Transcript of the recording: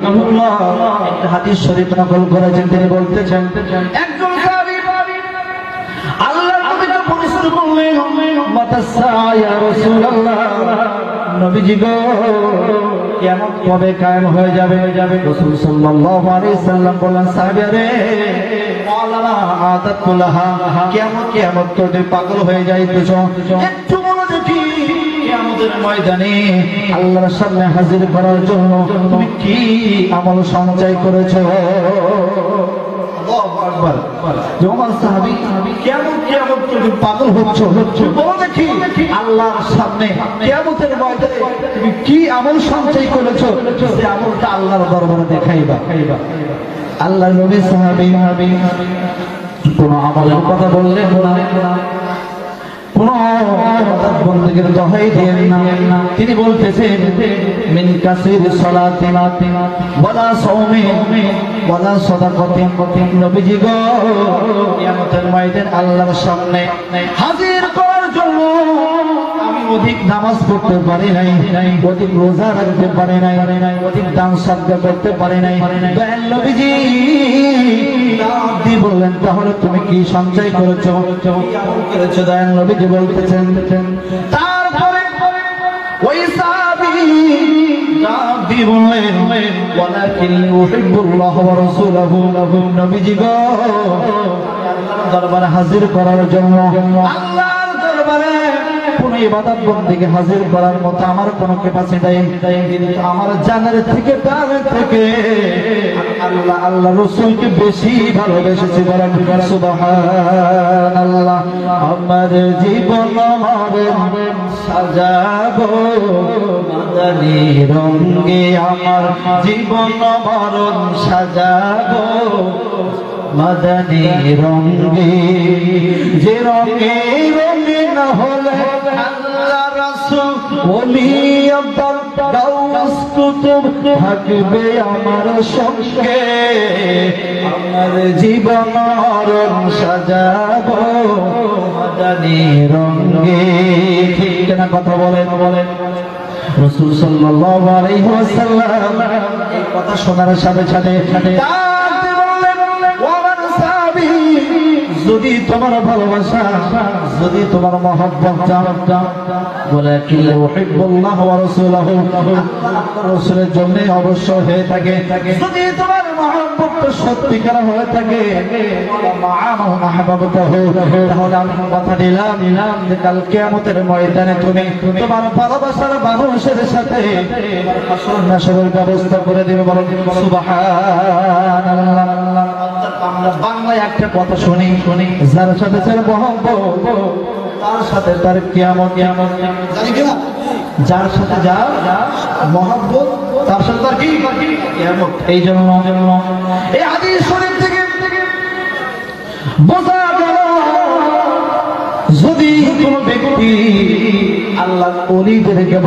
রাহিমাহুল্লাহ একটা হাদিস শরীফ নকল করেছেন। তিনি বলতেছেন, একজন সাহাবী আল্লাহর নবীকে প্রশ্ন করলেন, মাতাসা ইয়া রাসূলুল্লাহ, নবীজি গো কিয়ামত কবে কায়েম হয়ে যাবে? রাসূল সাল্লাল্লাহু আলাইহি সাল্লাম বললেন, সাহাবীরে মাওলানা আদাতুল্লাহ, কিয়ামত তো পাগল হয়ে যাইতেছ, একটু বলো দেখি কিয়ামতের ময়দানে আল্লাহর সামনে হাজির করার জন্য তুমি কি আমল সঞ্চয় করেছো? আল্লাহু আকবার। যখন সাহাবী কিয়ামত তুমি পাগল হচ্ছ, বলো দেখি আল্লাহর সামনে কিয়ামতের ময়দানে তুমি কি আমল সঞ্চয় করেছো, যে আমলটা আল্লাহর দরবারে দেখাইবা। আল্লাহর নবী সাহাবী কোন আমলের কথা বললেন না, কোন বন্দেগীর দোহাই দিলেন না। তিনি বলতেছেন, মিন কাসির সালাতিন ওয়ালা সাওমিন ওয়ালা সাদাকাতিন। নবীজি গো কিয়ামতের ময়দানে আল্লাহর সামনে হাজির করার জন্য আমি অধিক নামাজ পড়তে পারি নাই, অধিক রোজা রাখতে পারি নাই, অধিক দান সাদকা করতে পারি নাই। দয়াল নবীজি বললেন, তাহলে তুমি কি সঞ্চয় করেছো, করেছো? দয়াল নবীজি বলতেছেন, তারপরে ওই সাহাবী বললেন, ওয়ালাকিন ইউহিব্বুল্লাহ ওয়া রাসূলুহু। নবীজি গো আল্লাহর দরবারে হাজির করার জন্য, আল্লাহর দরবারে কোন ইবাদত বন্দেগী হাজির করার মতো আমার কোনো ক্যাপাসিটি নাই, কিন্তু আমার জানের থেকে প্রাণের থেকে আল্লাহ রাসূলকে বেশি ভালোবেসেছি। বলেন সুবহানাল্লাহ। আমার জীবন সাজাবো মাদানী রঙে, আমার জীবন মরণ সাজাবো মাদানী রঙে, যে রঙে রঙিন হলে আল্লাহ রাসূল ওলি আব্দুল গাউস কুতুব থাকবে আমার সঙ্গে, আমার জীবন মরণ সাজাবো মাদানী রঙে। ঠিক না কথা বলেন? রাসূল সাল্লাল্লাহু আলাইহি ওয়াসাল্লাম এই কথা শোনার সাথে সাথে যদি তোমার ভালোবাসা, যদি তোমার মহব্বত, ওয়ালাকিন ইউহিব্বুল্লাহ ওয়া রাসূলুহু, রাসূলের জন্য অবশ্য হয়ে থাকে, যদি তোমার মহব্বত সত্যিকার হয়ে থাকে, তাহলে আমি কথা দিলাম যে কাল কিয়ামতের ময়দানে তুমি তোমার ভালোবাসার মানুষের সাথে হাসর নাসরের ব্যবস্থা করে দিবে। বলেন সুবহানাল্লাহ। আমরা বাংলায় একটা কথা শুনি, যার সাথে তার মহব্বত তার সাথে তার কিয়ামত, জানি কিনা? যার সাথে যার মহব্বত তার সাথে তার কি কিয়ামত। এই জন্য এই হাদিস শরীফ থেকে বোঝা গেল, যদি কোনো ব্যক্তি আল্লাহর ওলিদেরকে